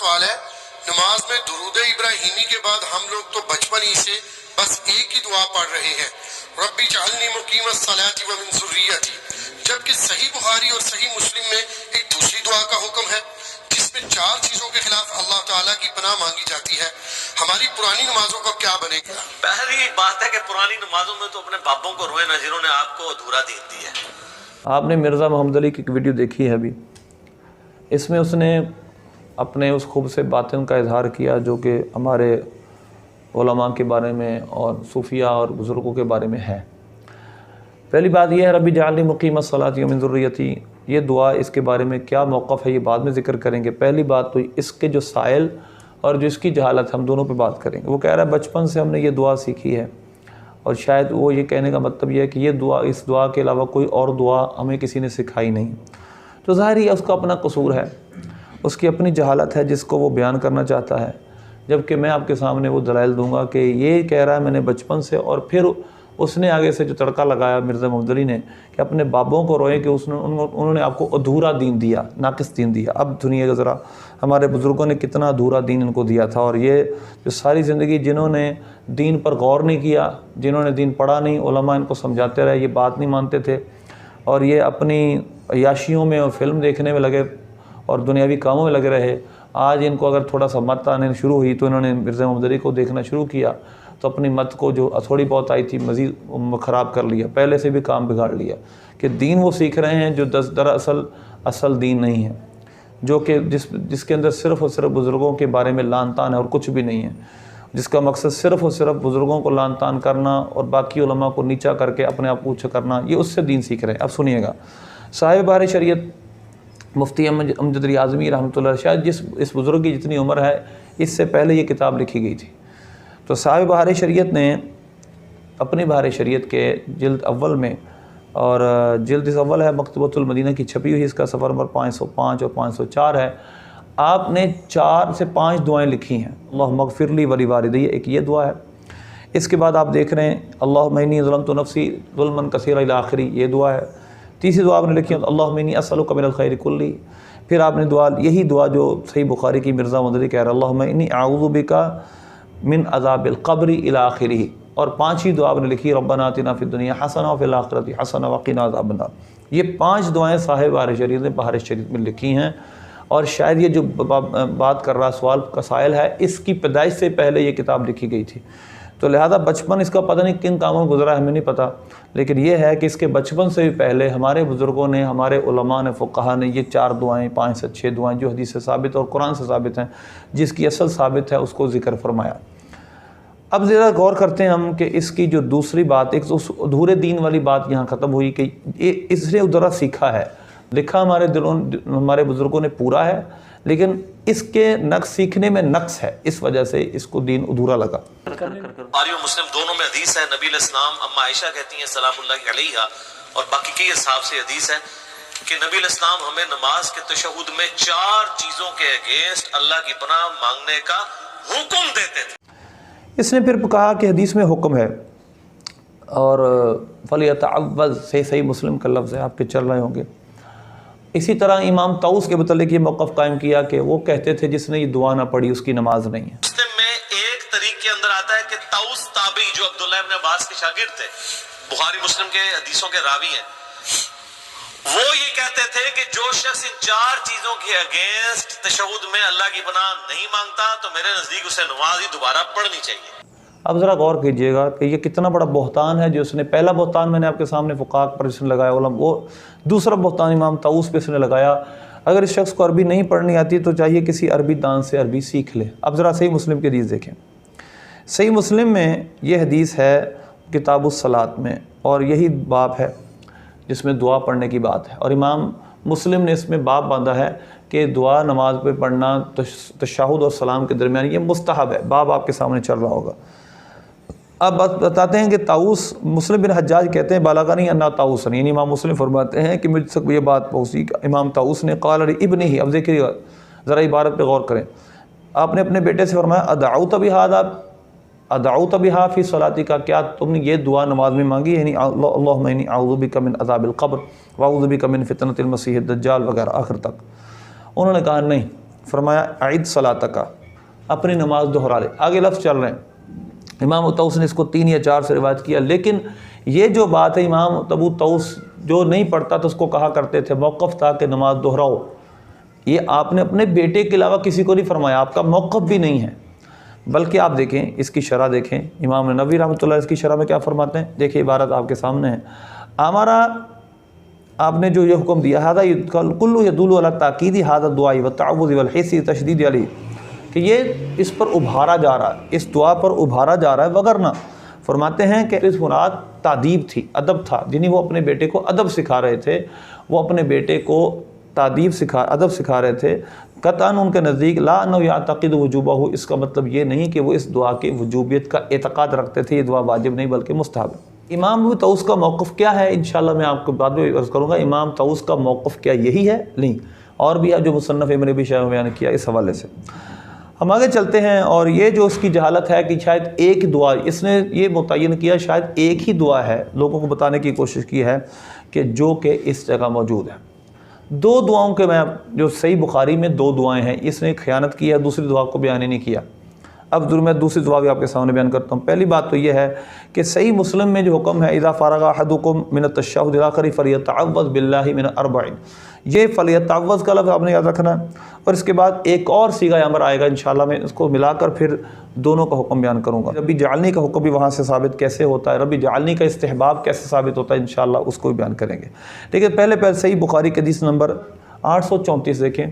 سوال ہے، نماز میں درود ابراہیمی کے بعد ہم لوگ تو بچپن ہی سے بس ایک ہی دعا پڑھ رہے ہیں، ربی جعلنی مقیم الصلاۃ ومن ذریتی، جبکہ صحیح بخاری اور صحیح مسلم میں ایک دوسری دعا کا حکم ہے جس میں 4 چیزوں کے خلاف اللہ تعالیٰ کی پناہ مانگی جاتی ہے۔ ہماری پرانی نمازوں کا کیا بنے گا؟ پہلی بات ہے کہ پرانی نمازوں میں تو اپنے باپوں کو روئے نہ جنہوں نے آپ کو ادھورا دین دیا ہے۔ آپ نے مرزا محمد علی کی ایک ویڈیو دیکھی ہے ابھی، اس میں اس نے اپنے اس خوب سے باطن کا اظہار کیا جو کہ ہمارے علماء کے بارے میں اور صوفیاء اور بزرگوں کے بارے میں ہے۔ پہلی بات یہ ہے ربی جعلنی مقیم الصلاۃ ومن ذریتی، یہ دعا اس کے بارے میں کیا موقف ہے یہ بعد میں ذکر کریں گے۔ پہلی بات تو اس کے جو سائل اور جو اس کی جہالت ہم دونوں پہ بات کریں گے۔ وہ کہہ رہا ہے بچپن سے ہم نے یہ دعا سیکھی ہے، اور شاید وہ یہ کہنے کا مطلب یہ ہے کہ یہ دعا، اس دعا کے علاوہ کوئی اور دعا ہمیں کسی نے سکھائی نہیں، تو ظاہر ہی اس کا اپنا قصور ہے، اس کی اپنی جہالت ہے جس کو وہ بیان کرنا چاہتا ہے، جبکہ میں آپ کے سامنے وہ دلائل دوں گا کہ یہ کہہ رہا ہے میں نے بچپن سے، اور پھر اس نے آگے سے جو تڑکا لگایا مرزا محمد علی نے کہ اپنے بابوں کو روئے کہ انہوں نے آپ کو ادھورا دین دیا، ناقص دین دیا۔ اب سنیے گا ذرا ہمارے بزرگوں نے کتنا ادھورا دین ان کو دیا تھا، اور یہ جو ساری زندگی جنہوں نے دین پر غور نہیں کیا، جنہوں نے دین پڑھا نہیں، علماء ان کو سمجھاتے رہے، یہ بات نہیں مانتے تھے، اور یہ اپنی عیاشیوں میں اور فلم دیکھنے میں لگے اور دنیاوی کاموں میں لگے رہے۔ آج ان کو اگر تھوڑا سا مت آنے شروع ہوئی تو انہوں نے مرزا محمد علی کو دیکھنا شروع کیا، تو اپنی مت کو جو تھوڑی بہت آئی تھی مزید خراب کر لیا، پہلے سے بھی کام بگاڑ لیا، کہ دین وہ سیکھ رہے ہیں جو دراصل اصل دین نہیں ہے، جو کہ جس کے اندر صرف اور صرف بزرگوں کے بارے میں لعن طعن ہے اور کچھ بھی نہیں ہے، جس کا مقصد صرف اور صرف بزرگوں کو لعن طعن کرنا اور باقی علماء کو نیچا کر کے اپنے آپ کو اونچا کرنا، یہ اس سے دین سیکھ رہے ہیں۔ اب سنیے گا، صاحب بہار شریعت مفتی امجد علی اعظمی رحمۃ اللہ، شاید اس بزرگ کی جتنی عمر ہے اس سے پہلے یہ کتاب لکھی گئی تھی، تو صاحب بہار شریعت نے اپنی بہار شریعت کے جلد اول میں، اور جلد اس اول ہے مکتبۃ المدینہ کی چھپی ہوئی، اس کا صفحہ نمبر 505 اور 504 ہے، آپ نے 4 سے 5 دعائیں لکھی ہیں۔ اللہم اغفر لی ولی والدی، ایک یہ دعا ہے۔ اس کے بعد آپ دیکھ رہے ہیں اللہم انی ظلمت نفسی ظلما کثیرا الی آخری، یہ دعا ہے۔ تیسری دعا آپ نے لکھی ہے اللہم انی اسألک من الخیر کلی، پھر آپ نے یہی دعا جو صحیح بخاری کی مرزا محمد علی کہہ رہا ہے اللہم انی اعوذ بک من عذاب القبر الی آخرہ، اور 5ہی دعا آپ نے لکھی ربنا آتنا فی الدنیا حسنہ وفی الآخرۃ حسنہ وقنا عذاب النار۔ یہ 5 دعائیں صاحب بہار شریعت نے بہار شریعت میں لکھی ہیں، اور شاید یہ جو بات کر رہا سوال کا سائل ہے اس کی پیدائش سے پہلے یہ کتاب لکھی گئی تھی، تو لہذا بچپن اس کا پتہ نہیں کن کاموں میں گزرا ہے ہمیں نہیں پتہ، لیکن یہ ہے کہ اس کے بچپن سے بھی پہلے ہمارے بزرگوں نے، ہمارے علماء نے، فقہا نے یہ 4 دعائیں، 5 سے 6 دعائیں جو حدیث سے ثابت اور قرآن سے ثابت ہیں، جس کی اصل ثابت ہے اس کو ذکر فرمایا۔ اب ذرا غور کرتے ہیں ہم کہ اس کی جو دوسری بات، ایک اس ادھورے دین والی بات یہاں ختم ہوئی کہ اس نے ادھورا سیکھا ہے، لکھا ہمارے بزرگوں نے پورا ہے، لیکن اس کے نقص سیکھنے میں نقص ہے، اس وجہ سے اس کو دین ادھورا لگا۔ بخاری و مسلم دونوں میں حدیث ہے، نبی علیہ السلام، اما عائشہ کہتی ہیں سلام اللہ علیہا، اور باقی کئی اصحاب سے حدیث ہے کہ نبی علیہ السلام ہمیں نماز کے تشہد میں 4 چیزوں کے اگینسٹ اللہ کی پناہ مانگنے کا حکم دیتے تھے۔ اس نے پھر کہا کہ حدیث میں حکم ہے، اور فَلْيَتَعَوَّذْ سے صحیح مسلم کا لفظ ہے، آپ کے چل رہے ہوں گے۔ اسی طرح امام طاؤس کے متعلق یہ موقف قائم کیا کہ وہ کہتے تھے جس نے یہ دعا نہ پڑھی اس کی نماز نہیں ہے۔ مسلم میں ایک طریق کے اندر آتا ہے کہ طاؤس تابعی جو عبداللہ ابن عباس کے شاگرد تھے، بخاری مسلم کے حدیثوں کے راوی ہیں، وہ یہ کہتے تھے کہ جو شخص ان 4 چیزوں کے اگینسٹ تشہد میں اللہ کی پناہ نہیں مانگتا تو میرے نزدیک اسے نماز ہی دوبارہ پڑھنی چاہیے۔ اب ذرا غور کیجئے گا کہ یہ کتنا بڑا بہتان ہے جو اس نے، پہلا بہتان میں نے آپ کے سامنے فقہاء پر اس نے لگایا، وہ دوسرا بہتان امام طاؤس پہ اس نے لگایا۔ اگر اس شخص کو عربی نہیں پڑھنی آتی تو چاہیے کسی عربی دان سے عربی سیکھ لے۔ اب ذرا صحیح مسلم کی حدیث دیکھیں، صحیح مسلم میں یہ حدیث ہے کتاب الصلاۃ میں، اور یہی باب ہے جس میں دعا پڑھنے کی بات ہے، اور امام مسلم نے اس میں باب باندھا ہے کہ دعا نماز پہ پڑھنا تشہد اور سلام کے درمیان یہ مستحب ہے، باب آپ کے سامنے چل رہا ہوگا۔ اب بتاتے ہیں کہ طاؤس، مسلم بن حجاج کہتے ہیں بلغنی انا طاؤس، یعنی امام مسلم فرماتے ہیں کہ مجھ تک یہ بات پہنچی امام طاؤس نے قال لابنہ، اب دیکھیے ذرا عبارت پہ غور کریں، آپ نے اپنے بیٹے سے فرمایا ادعوت بہذا، ادعوت بہا فی صلاتی کا، کیا تم نے یہ دعا نماز میں مانگی، یعنی اللہم انی اعوذ بک من عذاب القبر واعوذ بک من فتنۃ المسیح الدجال وغیرہ آخر تک۔ انہوں نے کہا نہیں، فرمایا عید صلاتک، اپنی نماز دہرا لے. آگے لفظ چل رہے ہیں. امام طوس نے اس کو 3 یا 4 سے روایت کیا، لیکن یہ جو بات ہے امام ابو طوس جو نہیں پڑھتا تو اس کو کہا کرتے تھے، موقف تھا کہ نماز دہراؤ. یہ آپ نے اپنے بیٹے کے علاوہ کسی کو نہیں فرمایا، آپ کا موقف بھی نہیں ہے. بلکہ آپ دیکھیں اس کی شرح دیکھیں، امام نووی رحمۃ اللہ اس کی شرح میں کیا فرماتے ہیں. دیکھیں عبارت آپ کے سامنے ہے. ہمارا آپ نے جو یہ حکم دیا ھذا کلُّ یدل علی تاکید ھذا الدعاء والتعوذ والحث تشدید علیہ، کہ یہ اس پر ابھارا جا رہا ہے، اس دعا پر ابھارا جا رہا ہے. وگرنہ فرماتے ہیں کہ اس مراد تادیب تھی، ادب تھا، یعنی وہ اپنے بیٹے کو ادب سکھا رہے تھے، وہ اپنے بیٹے کو ادب سکھا رہے تھے. قطعاً ان کے نزدیک لا انہ یعتقد وجوبہ، اس کا مطلب یہ نہیں کہ وہ اس دعا کی وجوبیت کا اعتقاد رکھتے تھے، یہ دعا واجب نہیں بلکہ مستحب ہے. امام ابو طوس کا موقف کیا ہے انشاءاللہ میں آپ کو بعد میں عرض کروں گا. امام طوس کا موقف کیا یہی ہے؟ نہیں، اور بھی ہے جو مصنف ابن ابی شیبہ بیان کیا اس حوالے سے. ہم آگے چلتے ہیں. اور یہ جو اس کی جہالت ہے کہ شاید ایک دعا، اس نے یہ متعین کیا شاید ایک ہی دعا ہے، لوگوں کو بتانے کی کوشش کی ہے کہ جو کہ اس جگہ موجود ہے. 2 دعاؤں کے میں جو صحیح بخاری میں 2 دعائیں ہیں، اس نے خیانت کی ہے، دوسری دعا کو بیان ہی نہیں کیا. اب میں دوسری دعا بھی آپ کے سامنے بیان کرتا ہوں. پہلی بات تو یہ ہے کہ صحیح مسلم میں جو حکم ہے اذا فرغ احدکم من التشہد الاخر فلیتعوذ باللہ من 4، یہ فلیتعوذ کا لفظ آپ نے یاد رکھنا ہے. اور اس کے بعد ایک اور صیغہ امر آئے گا انشاءاللہ، میں اس کو ملا کر پھر دونوں کا حکم بیان کروں گا. ربی جعلنی کا حکم بھی وہاں سے ثابت کیسے ہوتا ہے، ربی جعلنی کا استحباب کیسے ثابت ہوتا ہے، انشاءاللہ اس کو بھی بیان کریں گے. ٹھیک ہے، پہلے صحیح بخاری کے حدیث نمبر 834 دیکھیں.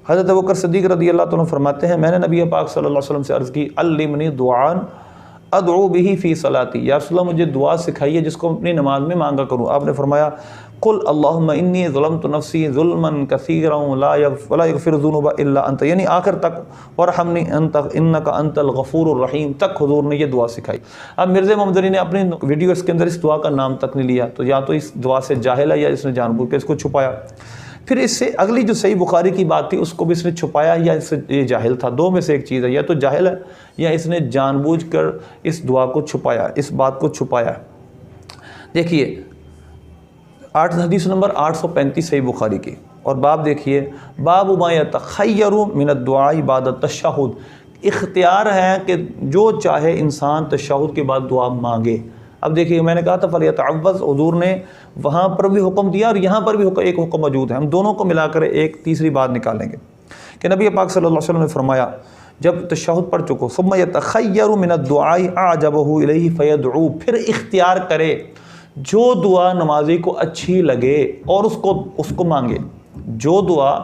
حضرت ابوبکر صدیق رضی اللہ عنہ فرماتے ہیں میں نے نبی پاک صلی اللہ علیہ وسلم سے عرض کی علمنی دعاء ادعو به فی صلاتی، یا رسول اللہ مجھے دعا سکھائیے جس کو اپنی نماز میں مانگا کروں. آپ نے فرمایا قل اللہم انی ظلمت نفسی ظلما کثیرا ولا یغفر الذنوب الا انت، یعنی آخر تک وارحمنی انت انک انت الغفور الرحیم تک حضور نے یہ دعا سکھائی. اب مرزا محمد علی نے اپنی ویڈیو اس کے اندر اس دعا کا نام تک نہیں لیا، تو یا تو اس دعا سے جاہل ہے یا اس نے جان بوجھ کے اس کو چھپایا. پھر اس سے اگلی جو صحیح بخاری کی بات تھی اس کو بھی اس نے چھپایا یا اس سے یہ جاہل تھا. 2 میں سے ایک چیز ہے، یا تو جاہل ہے یا اس نے جان بوجھ کر اس دعا کو چھپایا، اس بات کو چھپایا. دیکھیے حدیث نمبر 835 صحیح بخاری کی، اور باب دیکھیے باب ما یتخیر من الدعاء بعد التشہد. اختیار ہے کہ جو چاہے انسان تشہد کے بعد دعا مانگے. اب دیکھیے میں نے کہا تھا فلیتعوذ، حضور نے وہاں پر بھی حکم دیا اور یہاں پر بھی ایک حکم موجود ہے. ہم دونوں کو ملا کر ایک تیسری بات نکالیں گے کہ نبی پاک صلی اللہ علیہ وسلم نے فرمایا جب تشہد پڑھ چکو ثم یتخیر من الدعاء اعجبہ الیہ فیدعو، پھر اختیار کرے جو دعا نمازی کو اچھی لگے اور اس کو مانگے. جو دعا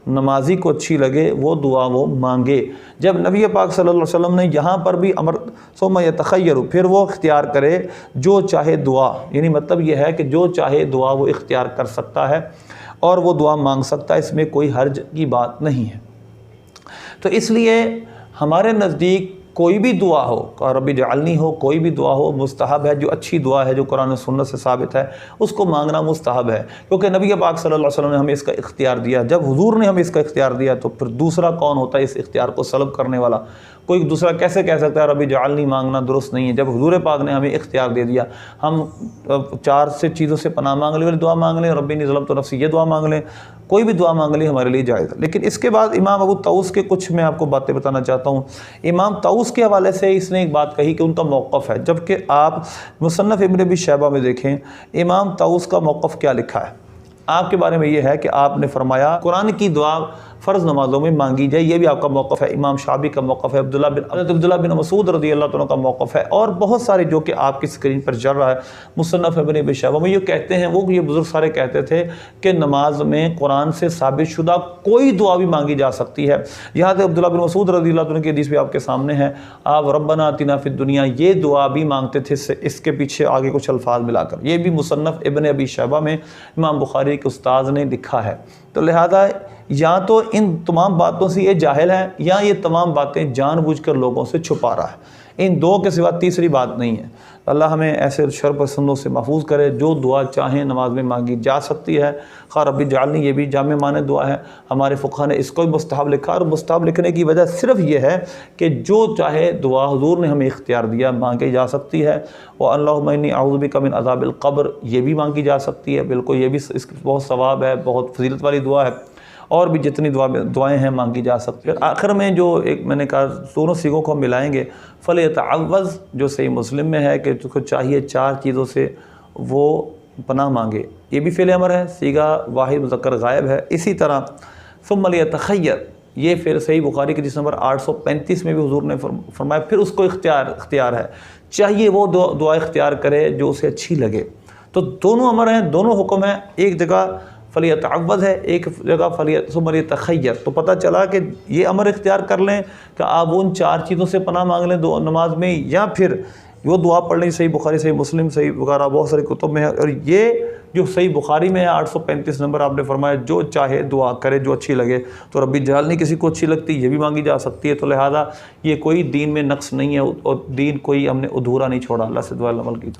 نمازی کو اچھی لگے وہ دعا وہ مانگے. جب نبی پاک صلی اللہ علیہ وسلم نے یہاں پر بھی امر ثم یتخیر، پھر وہ اختیار کرے جو چاہے دعا، یعنی مطلب یہ ہے کہ جو چاہے دعا وہ اختیار کر سکتا ہے اور وہ دعا مانگ سکتا ہے، اس میں کوئی حرج کی بات نہیں ہے. تو اس لیے ہمارے نزدیک کوئی بھی دعا ہو، رب جعلنی ہو، کوئی بھی دعا ہو، مستحب ہے. جو اچھی دعا ہے جو قرآن و سنت سے ثابت ہے اس کو مانگنا مستحب ہے، کیونکہ نبی پاک صلی اللہ علیہ وسلم نے ہمیں اس کا اختیار دیا. جب حضور نے ہمیں اس کا اختیار دیا تو پھر دوسرا کون ہوتا ہے اس اختیار کو سلب کرنے والا؟ کوئی دوسرا کیسے کہہ سکتا ہے رب جعلنی؟ مانگنا درست نہیں ہے. جب حضور پاک نے ہمیں اختیار دے دیا، ہم 4 سے چیزوں سے پناہ مانگ لیں، دعا مانگ لیں، رب انی ظلمت نفسی یہ دعا مانگ لیں، کوئی بھی دعا مانگ لیں ہمارے لیے جائز ہے. لیکن اس کے بعد امام ابو طوس کے کچھ میں آپ کو باتیں بتانا چاہتا ہوں. امام طوس کے حوالے سے اس نے ایک بات کہی کہ ان کا موقف ہے، جبکہ آپ مصنف ابن ابی شیبہ میں دیکھیں امام طوس کا موقف کیا لکھا ہے. آپ کے بارے میں یہ ہے کہ آپ نے فرمایا قرآن کی دعا فرض نمازوں میں مانگی جائے، یہ بھی آپ کا موقف ہے. امام شعبی کا موقف ہے، عبداللہ بن مسعود رضی اللہ عنہ کا موقف ہے، اور بہت سارے جو کہ آپ کی اسکرین پر چل رہا ہے. مصنف ابن ابی شیبہ میں یہ کہتے ہیں، وہ یہ بزرگ سارے کہتے تھے کہ نماز میں قرآن سے ثابت شدہ کوئی دعا بھی مانگی جا سکتی ہے. یہاں سے عبداللہ بن مسعود رضی اللہ عنہ کی حدیث بھی آپ کے سامنے ہے. آپ ربنا آتنا فی الدنیا یہ دعا بھی مانگتے تھے، اس کے پیچھے آگے کچھ الفاظ ملا کر. یہ بھی مصنف ابن ابی شیبہ میں امام بخاری کے استاذ نے لکھا ہے. تو لہذا یا تو ان تمام باتوں سے یہ جاہل ہے یا یہ تمام باتیں جان بوجھ کر لوگوں سے چھپا رہا ہے. ان 2 کے سوا تیسری بات نہیں ہے. اللہ ہمیں ایسے شر پسندوں سے محفوظ کرے. جو دعا چاہیں نماز میں مانگی جا سکتی ہے. خیر رب جعلنی یہ بھی جامع معنی دعا ہے. ہمارے فقہ نے اس کو بھی مستحب لکھا، اور مستحب لکھنے کی وجہ صرف یہ ہے کہ جو چاہے دعا حضور نے ہمیں اختیار دیا مانگی جا سکتی ہے. اللہم انی اعوذ بک من عذاب القبر یہ بھی مانگی جا سکتی ہے. بالکل یہ بھی اس بہت ثواب ہے، بہت فضیلت والی دعا ہے. اور بھی جتنی دعائیں ہیں مانگی جا سکتی ہیں۔ آخر میں جو ایک میں نے کہا دونوں سیغوں کو ہم ملائیں گے، فلیتعوذ جو صحیح مسلم میں ہے کہ اس کو چاہیے 4 چیزوں سے وہ پناہ مانگے، یہ بھی فعل امر ہے، صیغہ واحد مذکر غائب ہے۔ اسی طرح ثم لیتخیر، یہ پھر صحیح بخاری کے جس نمبر 835 میں بھی حضور نے فرمایا پھر اس کو اختیار ہے، چاہیے وہ دعا اختیار کرے جو اسے اچھی لگے۔ تو دونوں امر ہیں، دونوں حکم ہیں، ایک جگہ فلیتعوذ ہے، ایک جگہ ثم لیتخیر۔ تو پتہ چلا کہ یہ امر اختیار کر لیں کہ آپ ان 4 چیزوں سے پناہ مانگ لیں نماز میں، یا پھر وہ دعا پڑھ لیں صحیح بخاری، صحیح مسلم، صحیح وغیرہ بہت سارے کتب میں ہے۔ اور یہ جو صحیح بخاری میں ہے 835 نمبر، آپ نے فرمایا جو چاہے دعا کرے جو اچھی لگے۔ تو ربی جعلنی نہیں کسی کو اچھی لگتی، یہ بھی مانگی جا سکتی ہے۔ تو لہذا یہ کوئی دین میں نقص نہیں ہے، اور دین کوئی ہم نے ادھورا نہیں چھوڑا۔ اللہ سے دعا عمل کی۔